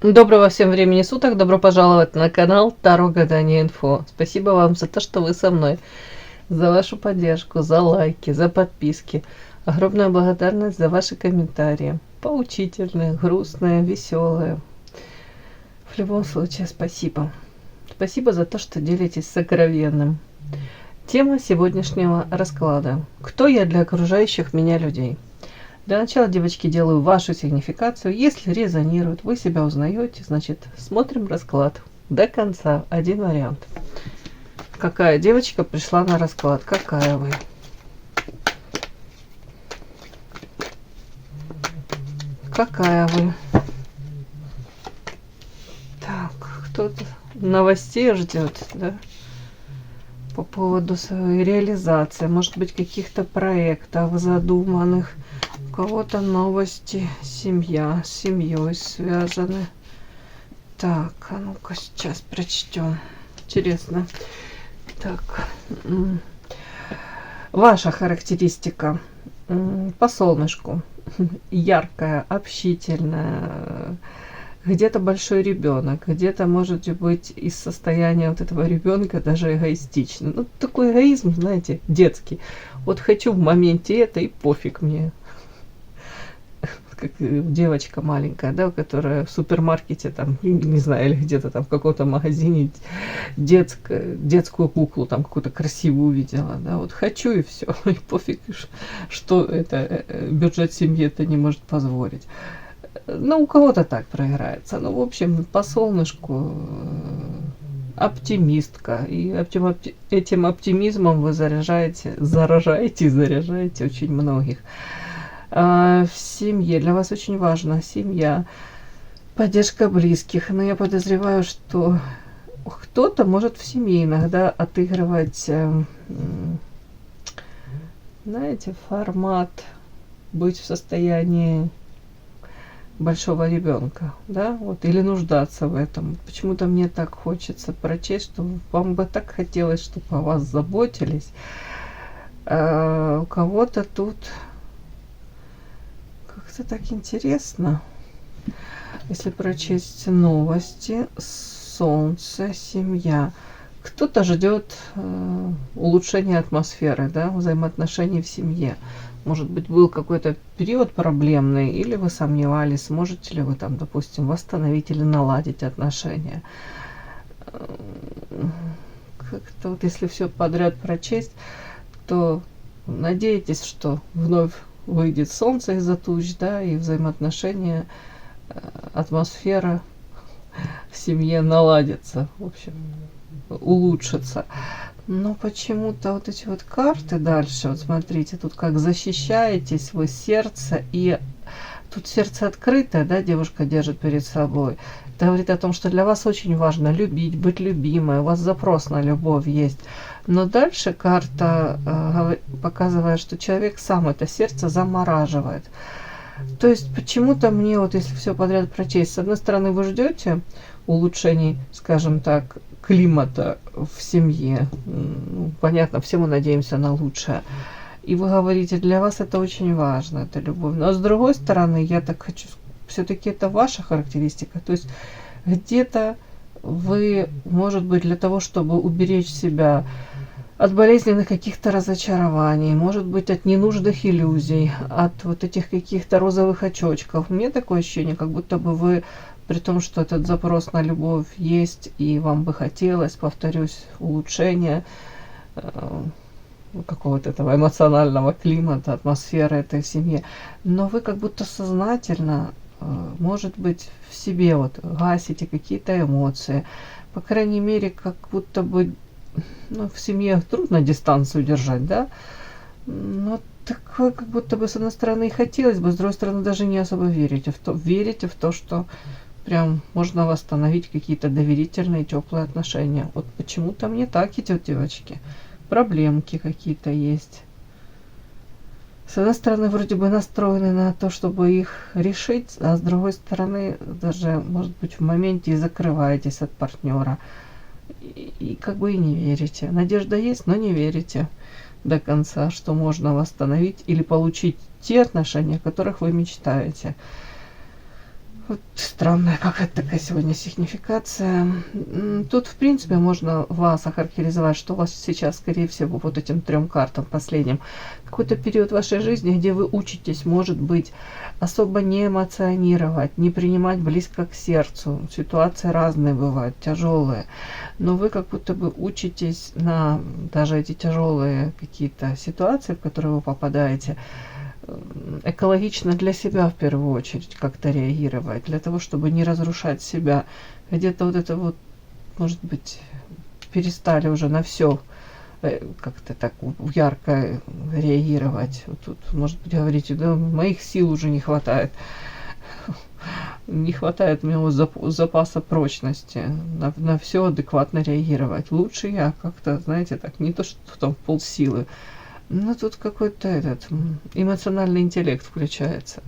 Доброго всем времени суток, добро пожаловать на канал Таро Гадание Инфо. Спасибо вам за то, что вы со мной, за вашу поддержку, за лайки, за подписки. Огромная благодарность за ваши комментарии. Поучительные, грустные, веселые. В любом случае, спасибо. Спасибо за то, что делитесь сокровенным. Тема сегодняшнего расклада. Кто я для окружающих меня людей? Для начала, девочки, делаю вашу сигнификацию. Если резонирует, вы себя узнаете, значит, смотрим расклад до конца. Один вариант. Какая девочка пришла на расклад? Какая вы? Какая вы? Так, кто-то новостей ждет, да? По поводу своей реализации, может быть, каких-то проектов задуманных. У кого-то новости, семья, с семьей связаны. Так, а ну-ка сейчас прочтем. Интересно. Так, ваша характеристика по солнышку. Яркая, общительная. Где-то большой ребенок, где-то может быть из состояния вот этого ребенка даже эгоистичный. Ну, такой эгоизм, знаете, детский. Вот хочу в моменте это и пофиг мне. Как девочка маленькая, да, которая в супермаркете там, не знаю, или где-то там в каком-то магазине детскую куклу там какую-то красивую увидела, да, вот хочу и все, и пофиг, что это бюджет семьи это не может позволить. Ну, у кого-то так проиграется. Ну, в общем, по солнышку оптимистка. И этим оптимизмом вы заражаете очень многих. В семье для вас очень важна семья, поддержка близких. Но я подозреваю, что кто-то может в семье иногда отыгрывать, знаете, формат быть в состоянии большого ребенка, да, вот, или нуждаться в этом. Почему-то мне так хочется прочесть, что вам бы так хотелось, чтобы о вас заботились. У кого-то тут как-то так интересно. Если прочесть новости, солнце, семья. Кто-то ждет улучшения атмосферы, да, взаимоотношений в семье. Может быть, был какой-то период проблемный, или вы сомневались, сможете ли вы там, допустим, восстановить или наладить отношения. Как-то вот если все подряд прочесть, то надеетесь, что вновь выйдет солнце из-за туч, да, и взаимоотношения, атмосфера в семье наладится, в общем, улучшится. Но почему-то вот эти вот карты дальше, вот смотрите, тут как защищаетесь вы сердце, и тут сердце открытое, да, девушка держит перед собой. Это говорит о том, что для вас очень важно любить, быть любимой, у вас запрос на любовь есть. Но дальше карта показывает, что человек сам это сердце замораживает. То есть почему-то мне вот если все подряд прочесть, с одной стороны вы ждете улучшений, скажем так, климата в семье. Ну, понятно, все мы надеемся на лучшее. И вы говорите, для вас это очень важно, это любовь. Но с другой стороны, я так хочу, все-таки это ваша характеристика. То есть где-то вы, может быть, для того, чтобы уберечь себя от болезненных каких-то разочарований, может быть, от ненужных иллюзий, от вот этих каких-то розовых очочков. У меня такое ощущение, как будто бы вы, при том, что этот запрос на любовь есть, и вам бы хотелось, повторюсь, улучшения какого-то этого эмоционального климата, атмосферы этой семьи, но вы как будто сознательно, может быть, в себе вот гасите какие-то эмоции. По крайней мере, как будто бы, ну, в семье трудно дистанцию держать, да? Но такое, как будто бы, с одной стороны, и хотелось бы, с другой стороны, даже не особо верите в то, что прям можно восстановить какие-то доверительные, теплые отношения. Вот почему-то мне так идет, девочки. Проблемки какие-то есть. С одной стороны, вроде бы настроены на то, чтобы их решить, а с другой стороны, даже, может быть, в моменте и закрываетесь от партнера. И как бы и не верите. Надежда есть, но не верите до конца, что можно восстановить или получить те отношения, о которых вы мечтаете. Вот странная какая-то такая сегодня сигнификация. Тут, в принципе, можно вас охарактеризовать, что у вас сейчас, скорее всего, вот этим 3 картам последним, какой-то период вашей жизни, где вы учитесь, может быть, особо не эмоционировать, не принимать близко к сердцу. Ситуации разные бывают, тяжелые. Но вы как будто бы учитесь на даже эти тяжелые какие-то ситуации, в которые вы попадаете, экологично для себя в первую очередь как-то реагировать, для того, чтобы не разрушать себя. Где-то вот это вот, может быть, перестали уже на все как-то так ярко реагировать. Вот тут, может быть, говорите, да, моих сил уже не хватает. Не хватает мне запаса прочности на все адекватно реагировать. Лучше я как-то, знаете, так, не то, что там полсилы. Ну, тут какой-то этот эмоциональный интеллект включается.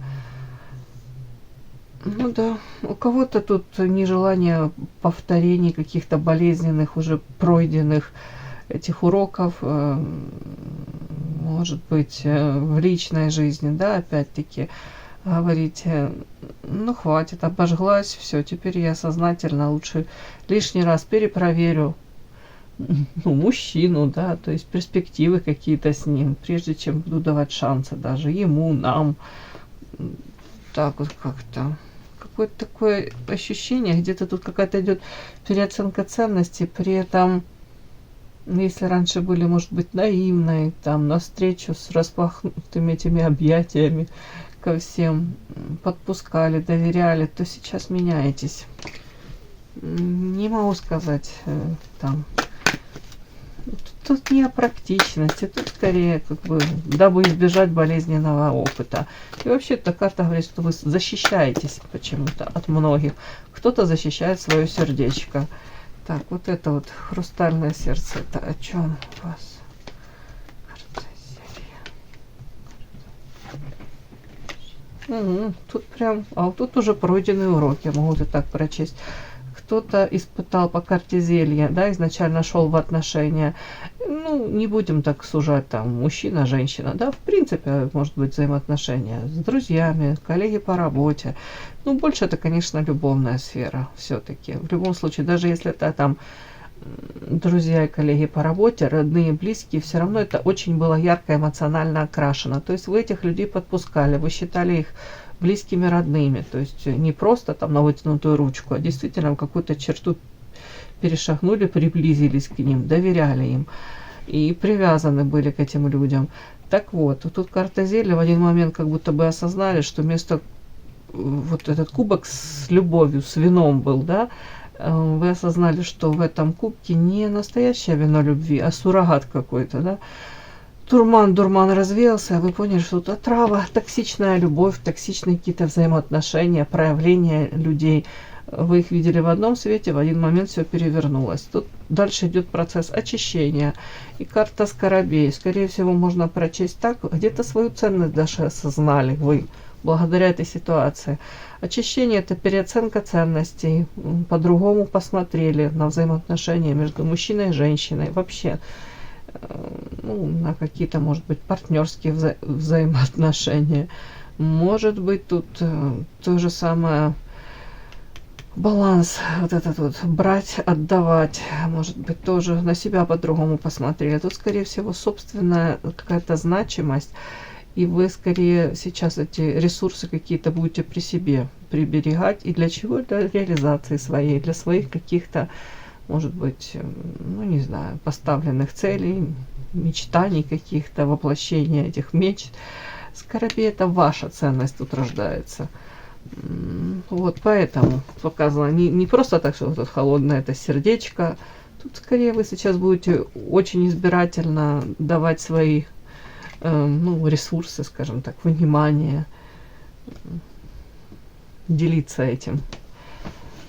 Ну да, у кого-то тут нежелание повторений каких-то болезненных, уже пройденных этих уроков, может быть, в личной жизни, да, опять-таки, говорите, ну, хватит, обожглась, все, теперь я сознательно лучше лишний раз перепроверю, ну, мужчину, да, то есть перспективы какие-то с ним, прежде чем буду давать шансы даже ему, нам. Так вот как-то. Какое-то такое ощущение, где-то тут какая-то идет переоценка ценностей, при этом, если раньше были, может быть, наивной, там, навстречу с распахнутыми этими объятиями ко всем, подпускали, доверяли, то сейчас меняетесь. Не могу сказать, там, тут не о практичности, тут скорее как бы дабы избежать болезненного опыта. И вообще эта карта говорит, что вы защищаетесь почему-то от многих. Кто-то защищает свое сердечко. Так, вот это вот хрустальное сердце, это о чем у вас? Тут прям, а вот тут уже пройденный урок, я могу это так прочесть. Кто-то испытал по карте зелья, да, изначально шел в отношения. Ну, не будем так сужать, там, мужчина, женщина, да, в принципе, может быть, взаимоотношения с друзьями, коллеги по работе. Ну, больше это, конечно, любовная сфера все-таки. В любом случае, даже если это там друзья и коллеги по работе, родные, близкие, все равно это очень было ярко эмоционально окрашено. То есть вы этих людей подпускали, вы считали их близкими, родными, то есть не просто там на вытянутую ручку, а действительно какую-то черту перешагнули, приблизились к ним, доверяли им и привязаны были к этим людям. Так вот, тут карта зелья в один момент как будто бы осознали, что вместо вот этот кубок с любовью, с вином был, да, вы осознали, что в этом кубке не настоящее вино любви, а суррогат какой-то, да. Дурман развеялся, а вы поняли, что это отрава, токсичная любовь, токсичные какие-то взаимоотношения, проявления людей. Вы их видели в одном свете, в один момент все перевернулось. Тут дальше идет процесс очищения. И карта Скоробей. Скорее всего, можно прочесть так. Где-то свою ценность даже осознали вы благодаря этой ситуации. Очищение – это переоценка ценностей. По-другому посмотрели на взаимоотношения между мужчиной и женщиной. Вообще, ну, на какие-то, может быть, партнерские взаимоотношения. Может быть, тут то же самое, баланс, вот этот вот, брать, отдавать, может быть, тоже на себя по-другому посмотрели. Тут, скорее всего, собственная какая-то значимость, и вы, скорее, сейчас эти ресурсы какие-то будете при себе приберегать. И для чего? Для реализации своей, для своих каких-то, может быть, ну, не знаю, поставленных целей, мечтаний каких-то, воплощения этих мечт. Скоробей – это ваша ценность тут рождается. Вот поэтому показано не просто так, что вот тут холодное это сердечко. Тут скорее вы сейчас будете очень избирательно давать свои ну, ресурсы, скажем так, внимание, делиться этим.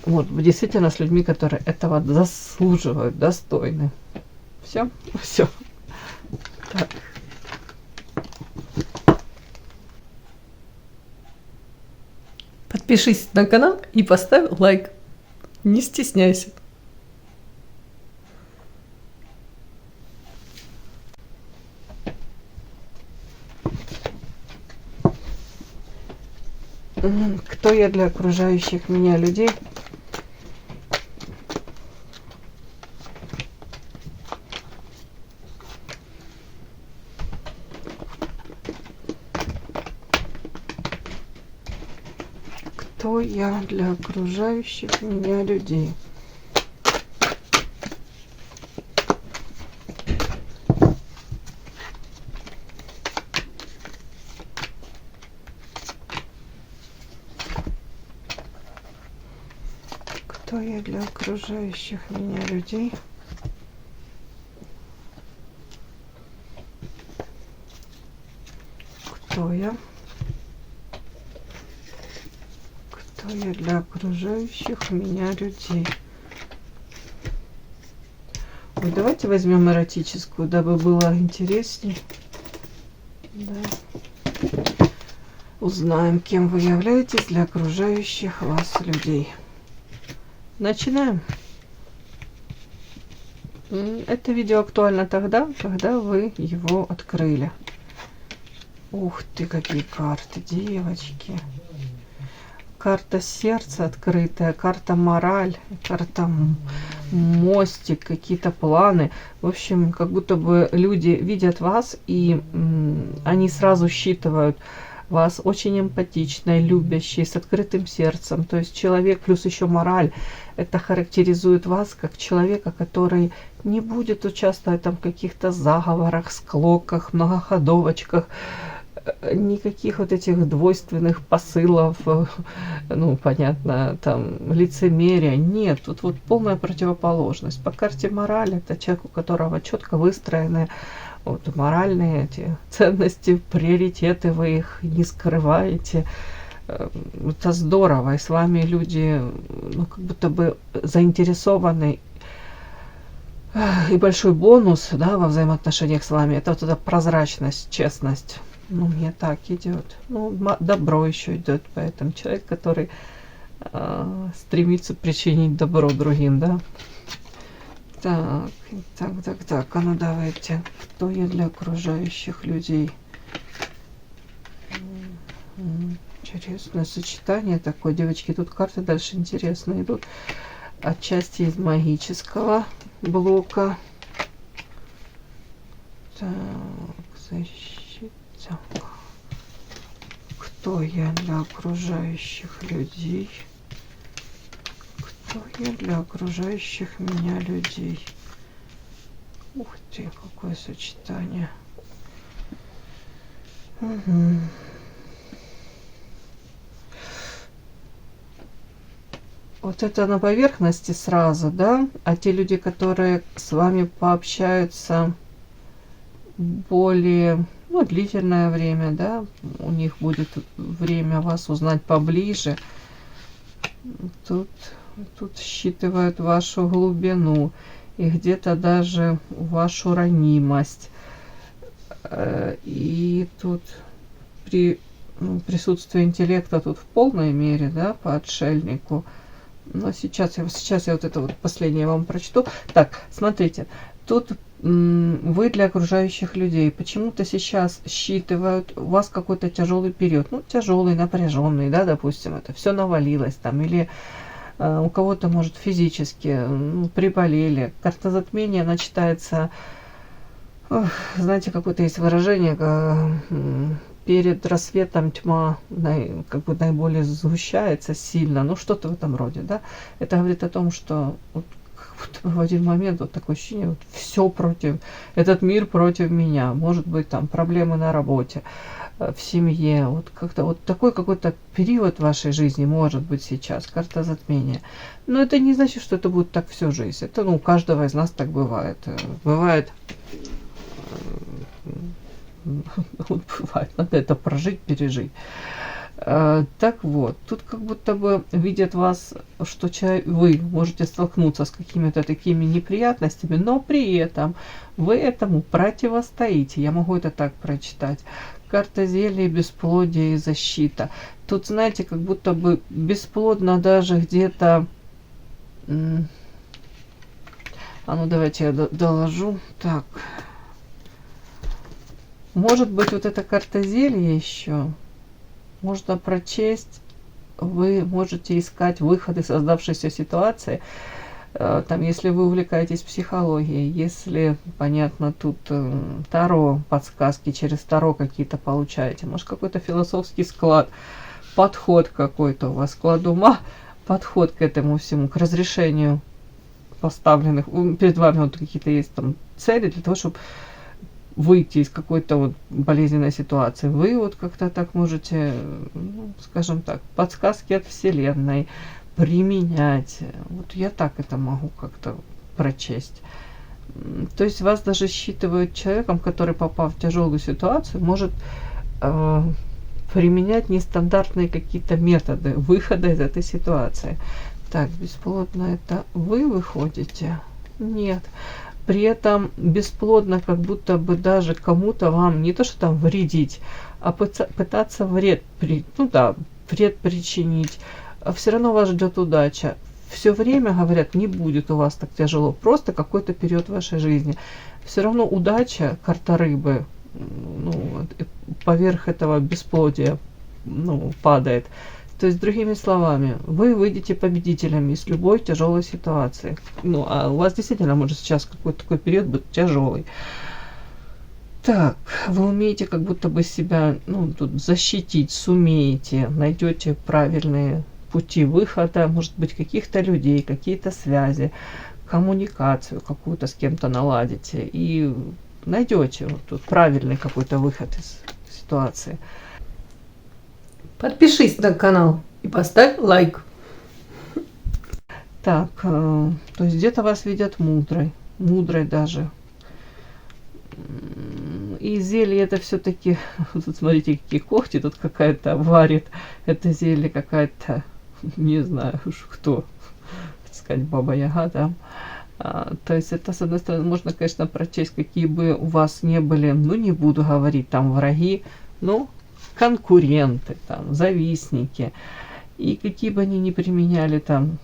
Вот, действительно с людьми, которые этого заслуживают, достойны. Все? Все. Так. Подпишись на канал и поставь лайк. Не стесняйся. Кто Кто я для окружающих меня людей? Кто я для окружающих меня людей? Кто я для окружающих меня людей? Кто я? Кто я для окружающих меня людей? Ой, давайте возьмем эротическую, дабы было интересней. Да. Узнаем, кем вы являетесь для окружающих вас людей. Начинаем. Это видео актуально тогда, когда вы его открыли. Ух ты, какие карты, девочки. Карта сердца открытая, карта мораль, карта мостик, какие-то планы. В общем, как будто бы люди видят вас, и они сразу считывают вас очень эмпатичной, любящей, с открытым сердцем. То есть человек плюс еще мораль. Это характеризует вас как человека, который не будет участвовать там в каких-то заговорах, склоках, многоходовочках, никаких вот этих двойственных посылов, ну, понятно, там, лицемерия. Нет, тут вот полная противоположность. По карте мораль это человек, у которого четко выстроены вот моральные эти ценности, приоритеты, вы их не скрываете. Это здорово, и с вами люди, ну, как будто бы заинтересованы. И большой бонус, да, во взаимоотношениях с вами, это вот эта прозрачность, честность. Ну, мне так идет. Ну, добро еще идет, поэтому человек, который стремится причинить добро другим, да. Так, а ну давайте, кто я для окружающих людей? Интересное сочетание такое, девочки, тут карты дальше интересно идут. Отчасти из магического блока. Так, защита. Кто я для окружающих людей? Кто я для окружающих меня людей? Ух ты, какое сочетание. Угу. Вот это на поверхности сразу, да? А те люди, которые с вами пообщаются более, ну, длительное время, да, у них будет время вас узнать поближе. Тут считывают вашу глубину и где-то даже вашу ранимость. И тут присутствие интеллекта тут в полной мере, да, по отшельнику. Но сейчас я вот это вот последнее вам прочту. Так, смотрите, тут вы для окружающих людей почему-то сейчас считывают у вас какой-то тяжелый период, ну, тяжелый, напряженный, да, допустим, это все навалилось там, или у кого-то, может, физически приболели. Карта затмения, она читается, знаете, какое-то есть выражение, перед рассветом тьма как бы наиболее сгущается сильно, ну, что-то в этом роде, да. Это говорит о том, что вот, в один момент вот такое ощущение, вот все против, этот мир против меня, может быть, там проблемы на работе, в семье, вот как-то вот такой какой-то период в вашей жизни может быть сейчас, карта затмения. Но это не значит, что это будет так всю жизнь. Это, ну, у каждого из нас так бывает. Бывает, надо это прожить, пережить. Так вот, тут как будто бы видят вас, что вы можете столкнуться с какими-то такими неприятностями, но при этом вы этому противостоите. Я могу это так прочитать. Карта зелья, бесплодие и защита. Тут, знаете, как будто бы бесплодно даже где-то... А ну давайте я доложу. Так. Может быть, вот эта карта зелья еще можно прочесть вы можете искать выход из создавшейся ситуации. Там, если вы увлекаетесь психологией, если, понятно, тут Таро, подсказки через Таро какие-то получаете, может, какой-то философский склад, подход какой-то у вас, склад ума, подход к этому всему, к разрешению поставленных, перед вами вот какие-то есть там цели для того, чтобы выйти из какой-то вот болезненной ситуации. Вы вот как-то так можете, ну, скажем так, подсказки от Вселенной применять. Вот я так это могу как-то прочесть. То есть вас даже считывают человеком, который, попав в тяжелую ситуацию, может применять нестандартные какие-то методы выхода из этой ситуации. Так, бесплодно это вы выходите? Нет. При этом бесплодно как будто бы даже кому-то вам не то что там вредить, а пытаться вред причинить. Все равно вас ждет удача. Все время говорят, не будет у вас так тяжело, просто какой-то период вашей жизни. Все равно удача, карта рыбы, ну, поверх этого бесплодия, ну, падает. То есть, другими словами, вы выйдете победителями из любой тяжелой ситуации. Ну, а у вас действительно может сейчас какой-то такой период быть тяжелый. Так, вы умеете как будто бы себя, ну, тут защитить, сумеете, найдете правильные пути выхода, может быть, каких-то людей, какие-то связи, коммуникацию какую-то с кем-то наладите и найдете вот тут правильный какой-то выход из ситуации. Подпишись на канал и поставь лайк. Так, то есть где-то вас видят мудрой даже. И зелье это все-таки, тут смотрите, какие когти, тут какая-то варит это зелье, какая-то, не знаю уж кто, так сказать, Баба-Яга, да. То есть это, с одной стороны, можно, конечно, прочесть, какие бы у вас не были, ну, не буду говорить, там, враги, ну, конкуренты, там, завистники, и какие бы они ни применяли там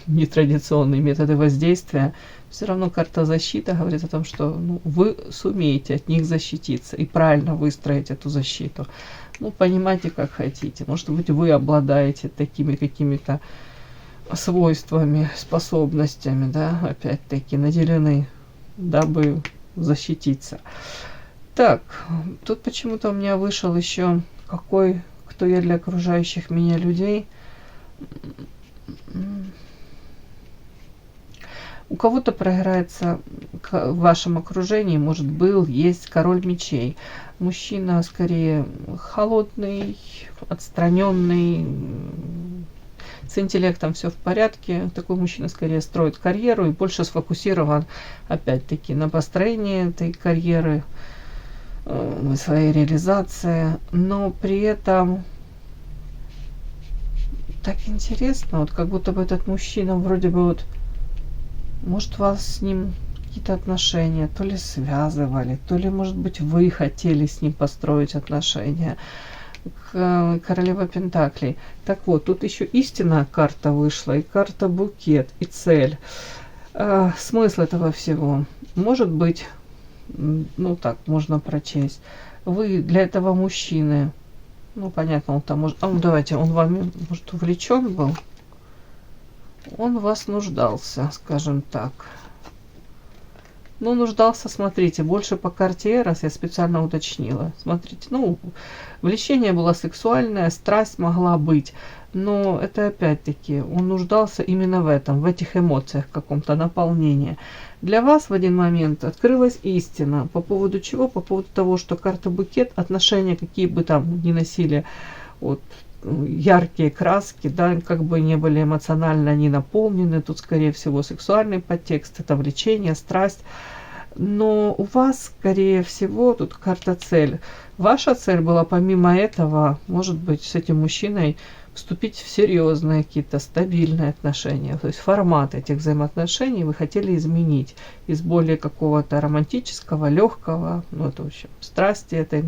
нетрадиционные методы воздействия, все равно карта защиты говорит о том, что, ну, вы сумеете от них защититься и правильно выстроить эту защиту. Ну, понимаете, как хотите. Может быть, вы обладаете такими какими-то свойствами, способностями, да, опять-таки наделены, дабы защититься. Так, тут почему-то у меня вышел еще кто я для окружающих меня людей. У кого-то проиграется в вашем окружении, может, есть король мечей. Мужчина скорее холодный, отстраненный, с интеллектом все в порядке. Такой мужчина скорее строит карьеру и больше сфокусирован, опять-таки, на построении этой карьеры, своей реализации. Но при этом так интересно, вот как будто бы этот мужчина вроде бы вот, может, вас с ним какие-то отношения то ли связывали, то ли, может быть, вы хотели с ним построить отношения. Королева Пентаклей. Так вот, тут еще истинная карта вышла, и карта букет, и цель. Смысл этого всего. Может быть, ну так, можно прочесть. Вы для этого мужчины, ну, понятно, он там может... давайте, он вами, может, увлечен был? Он в вас нуждался, скажем так. Ну, нуждался, смотрите, больше по карте Эрос, я специально уточнила. Смотрите, ну, влечение было сексуальное, страсть могла быть, но это опять-таки, он нуждался именно в этом, в этих эмоциях, каком-то наполнении. Для вас в один момент открылась истина. По поводу чего? По поводу того, что карта букет, отношения, какие бы там ни носили, вот, яркие краски, да, как бы не были эмоционально не наполнены, тут, скорее всего, сексуальный подтекст, это влечение, страсть. Но у вас, скорее всего, тут карта цель. Ваша цель была, помимо этого, может быть, с этим мужчиной вступить в серьезные какие-то стабильные отношения. То есть формат этих взаимоотношений вы хотели изменить из более какого-то романтического, легкого, ну, это, в общем, страсти этой,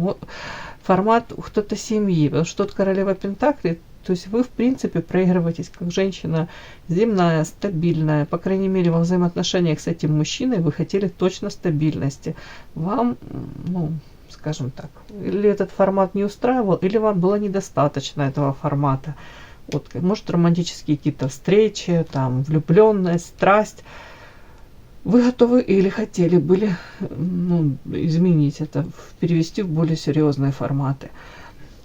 формат кто-то семьи. Потому что тут королева Пентаклей, то есть вы, в принципе, проигрываетесь как женщина земная, стабильная. По крайней мере, во взаимоотношениях с этим мужчиной вы хотели точно стабильности. Вам, ну, скажем так, или этот формат не устраивал, или вам было недостаточно этого формата. Вот, может, романтические какие-то встречи, там, влюбленность, страсть. Вы готовы или хотели были изменить это, перевести в более серьезные форматы.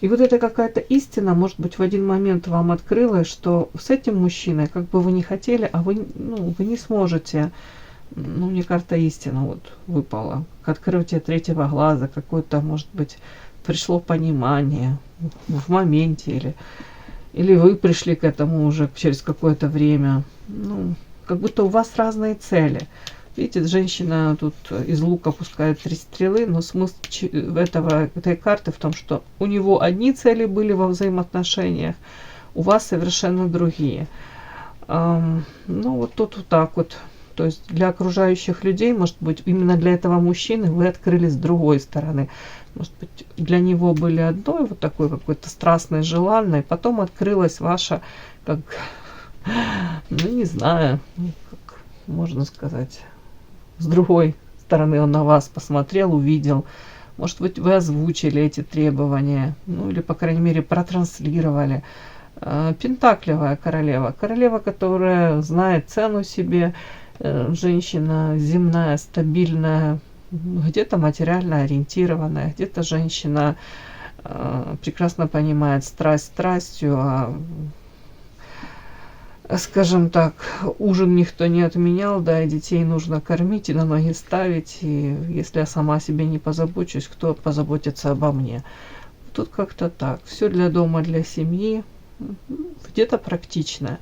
И вот это какая-то истина, может быть, в один момент вам открылась, что с этим мужчиной, как бы вы ни хотели, вы не сможете, мне кажется, истина вот выпала. К открытию третьего глаза, какое-то, может быть, пришло понимание в моменте, или вы пришли к этому уже через какое-то время. Как будто у вас разные цели. Видите, женщина тут из лука пускает 3 стрелы, но смысл этой карты в том, что у него одни цели были во взаимоотношениях, у вас совершенно другие. Вот тут вот так вот. То есть для окружающих людей, может быть, именно для этого мужчины вы открылись с другой стороны. Может быть, для него были одной вот такой какой-то страстной, желанной, потом открылась ваша, как, не знаю, как можно сказать, с другой стороны он на вас посмотрел, увидел. Может быть, вы озвучили эти требования, или, по крайней мере, протранслировали. Пентаклевая королева. Королева, которая знает цену себе, женщина земная, стабильная, где-то материально ориентированная, где-то женщина прекрасно понимает страсть страстью, скажем так, ужин никто не отменял, да, и детей нужно кормить и на ноги ставить, и если я сама о себе не позабочусь, кто позаботится обо мне? Тут как-то так. Все для дома, для семьи, где-то практично.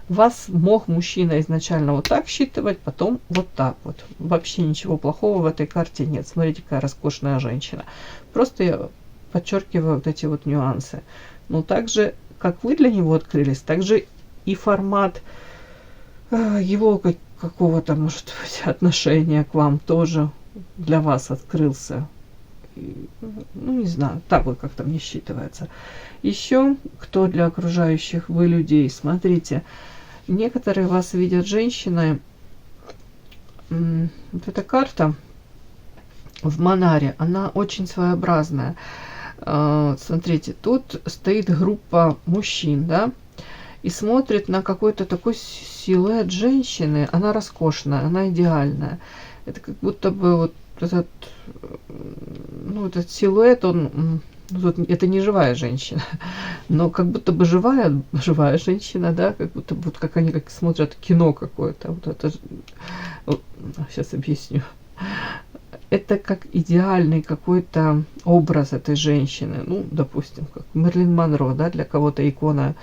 Вас мог мужчина изначально вот так считывать, потом вот так вот. Вообще ничего плохого в этой карте нет. Смотрите, какая роскошная женщина. Просто я подчеркиваю вот эти вот нюансы. Но также, как вы для него открылись, также и формат его какого-то, может быть, отношения к вам тоже для вас открылся. Не знаю, так вот как-то мне считывается. Еще, кто для окружающих вы людей, смотрите, некоторые вас видят женщиной. Вот эта карта в Манаре, она очень своеобразная. Смотрите, тут стоит группа мужчин, да, и смотрит на какой-то такой силуэт женщины. Она роскошная, она идеальная. Это как будто бы вот этот силуэт, это не живая женщина, но как будто бы живая женщина, да, как будто бы вот как они как смотрят кино какое-то. Сейчас объясню. Это как идеальный какой-то образ этой женщины. Допустим, как Мерлин Монро, да, для кого-то икона,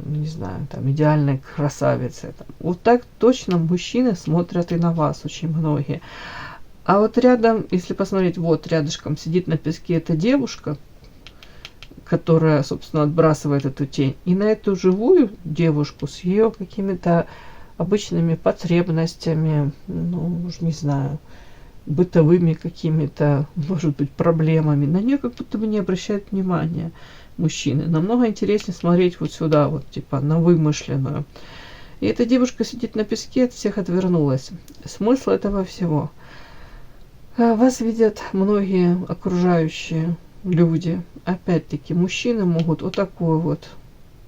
не знаю, там, идеальной красавицы. Вот так точно мужчины смотрят и на вас, очень многие. А вот рядом, если посмотреть, вот рядышком сидит на песке эта девушка, которая, собственно, отбрасывает эту тень. И на эту живую девушку с ее какими-то обычными потребностями, не знаю, бытовыми какими-то, может быть, проблемами, на нее как будто бы не обращают внимания мужчины. Намного интереснее смотреть вот сюда, вот типа на вымышленную. И эта девушка сидит на песке, от всех отвернулась. Смысл этого всего. Вас видят многие окружающие люди. Опять-таки, мужчины могут вот такой вот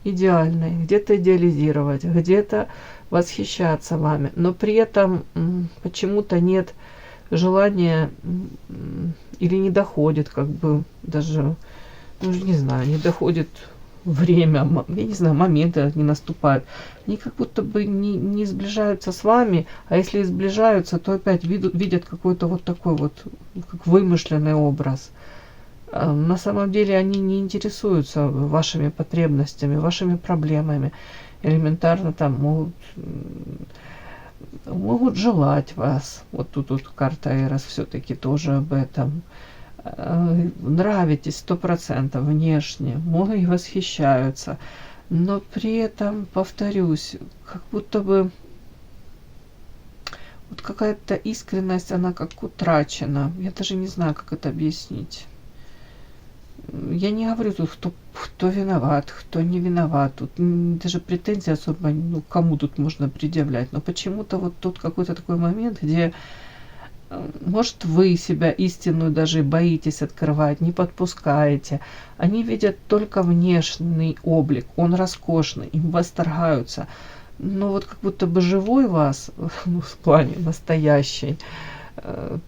идеальный, где-то идеализировать, где-то восхищаться вами, но при этом почему-то нет желания или не доходит, как бы даже, не знаю, не доходит время, я не знаю, моменты не наступают. Они как будто бы не сближаются с вами, а если и сближаются, то опять видят какой-то вот такой вот, как вымышленный образ. На самом деле они не интересуются вашими потребностями, вашими проблемами. Элементарно там могут желать вас. Вот тут карта Эрос все-таки тоже об этом. Нравитесь 100% внешне, многие восхищаются, но при этом, повторюсь, как будто бы вот какая-то искренность, она как утрачена. Я даже не знаю, как это объяснить. Я не говорю тут, кто виноват, кто не виноват. Тут даже претензий особо, кому тут можно предъявлять. Но почему-то вот тут какой-то такой момент, где Может, вы себя истинную даже боитесь открывать, не подпускаете. Они видят только внешний облик, он роскошный, им восторгаются. Но вот как будто бы живой вас, ну, в плане настоящий,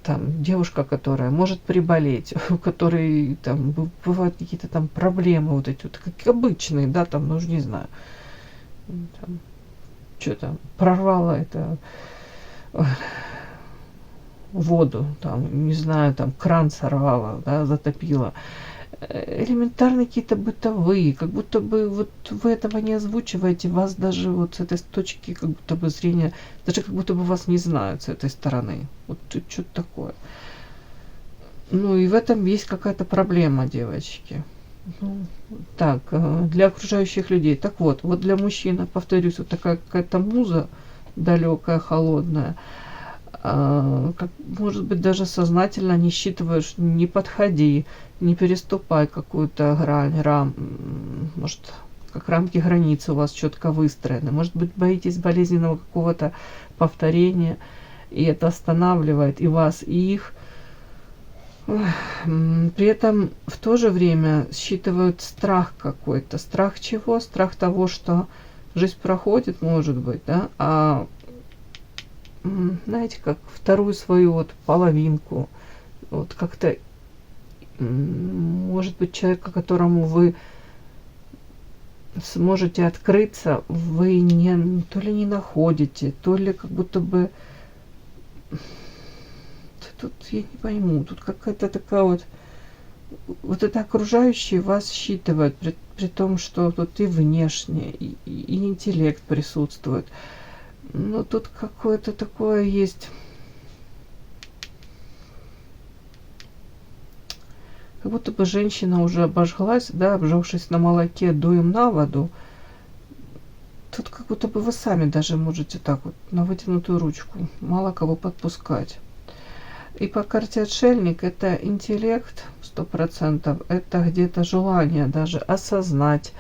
там девушка, которая может приболеть, у которой там бывают какие-то там проблемы вот эти вот, как обычные, да, там, ну, не знаю, там, что там, прорвало это воду, там, не знаю, там, кран сорвало, да, затопило. Элементарные какие-то бытовые, как будто бы вот вы этого не озвучиваете, вас даже вот с этой точки как будто бы зрения, даже как будто бы вас не знают с этой стороны. Вот тут что-то такое. Ну и в этом есть какая-то проблема, девочки. Ну, так, для окружающих людей. Так вот, вот для мужчин, повторюсь, вот такая какая-то муза далекая, холодная, как, может быть, даже сознательно не считываешь, не подходи, не переступай какую-то грань, может, как рамки границы у вас четко выстроены, может быть, боитесь болезненного какого-то повторения, и это останавливает и вас, и их. При этом в то же время считывают страх какой-то. Страх чего? Страх того, что жизнь проходит, может быть, да, а знаете, как вторую свою вот половинку, вот как-то, может быть, человека, которому вы сможете открыться, вы не, то ли не находите, то ли как будто бы, тут я не пойму, тут какая-то такая вот это окружающие вас считывают, при том, что тут и внешне, и интеллект присутствует. Но тут какое-то такое есть, как будто бы женщина уже обожглась, да, обжегшись на молоке, дуем на воду. Тут как будто бы вы сами даже можете так вот на вытянутую ручку мало кого подпускать. И по карте отшельник это интеллект 100%, это где-то желание даже осознать,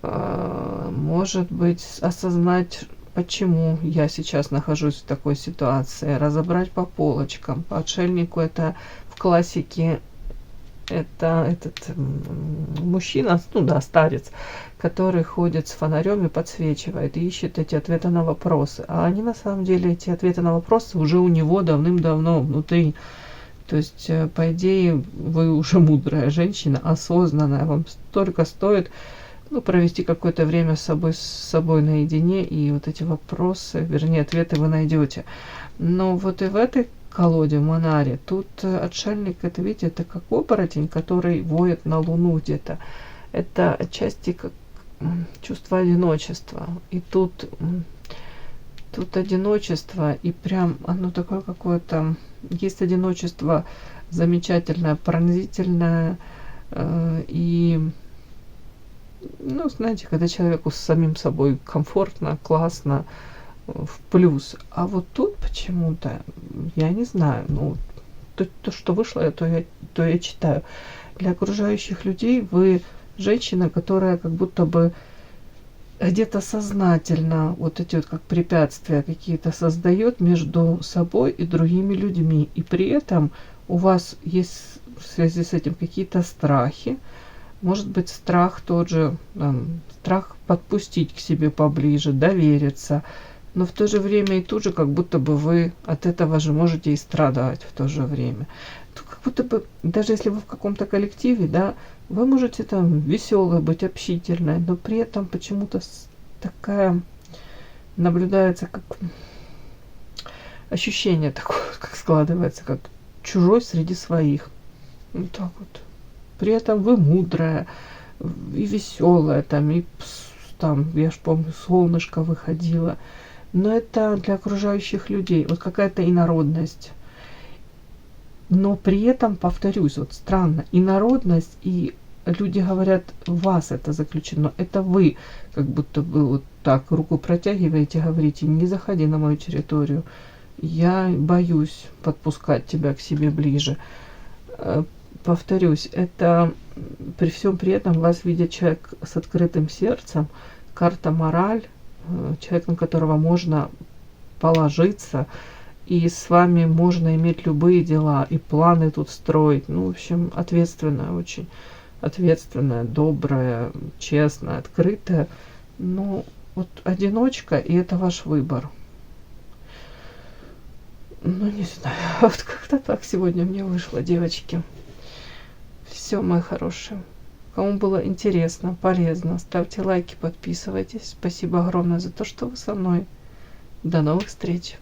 может быть, осознать, почему я сейчас нахожусь в такой ситуации, разобрать по полочкам. По отшельнику это в классике, это этот мужчина, ну да, старец, который ходит с фонарем и подсвечивает, и ищет эти ответы на вопросы. А они на самом деле, эти ответы на вопросы уже у него давным-давно внутри. То есть, по идее, вы уже мудрая женщина, осознанная. Вам только стоит, ну, провести какое-то время с собой наедине, и вот эти вопросы, вернее, ответы вы найдете. Но вот и в этой колоде, в Манаре, тут отшельник, это, видите, это как оборотень, который воет на луну где-то. Это отчасти как чувство одиночества. И тут одиночество, и прям оно такое какое-то, есть одиночество замечательное, пронзительное, и, ну, знаете, когда человеку с самим собой комфортно, классно, в плюс. А вот тут почему-то, я не знаю, ну, то что вышло, то я читаю. Для окружающих людей вы женщина, которая как будто бы где-то сознательно вот эти вот как препятствия какие-то создает между собой и другими людьми. И при этом у вас есть в связи с этим какие-то страхи. Может быть, страх тот же, страх подпустить к себе поближе, довериться. Но в то же время и тут же как будто бы вы от этого же можете и страдать в то же время. Тут как будто бы, даже если вы в каком-то коллективе, да, вы можете там веселой быть, общительной, но при этом почему-то такая наблюдается, как ощущение такое, как складывается, как чужой среди своих. Вот так вот. При этом вы мудрая и веселая, там, и там, я ж помню, солнышко выходило. Но это для окружающих людей вот какая-то инородность. Но при этом, повторюсь, вот странно, инородность, и люди говорят, в вас это заключено, это вы как будто бы вот так руку протягиваете, говорите, не заходи на мою территорию, я боюсь подпускать тебя к себе ближе. Повторюсь, это при всем при этом вас видит человек с открытым сердцем, карта мораль, человек, на которого можно положиться, и с вами можно иметь любые дела, и планы тут строить. Ну, в общем, ответственная, очень ответственная, добрая, честная, открытая. Ну, вот одиночка, и это ваш выбор. Ну, не знаю, вот как-то так сегодня мне вышло, девочки. Все, мои хорошие. Кому было интересно, полезно, ставьте лайки, подписывайтесь. Спасибо огромное за то, что вы со мной. До новых встреч.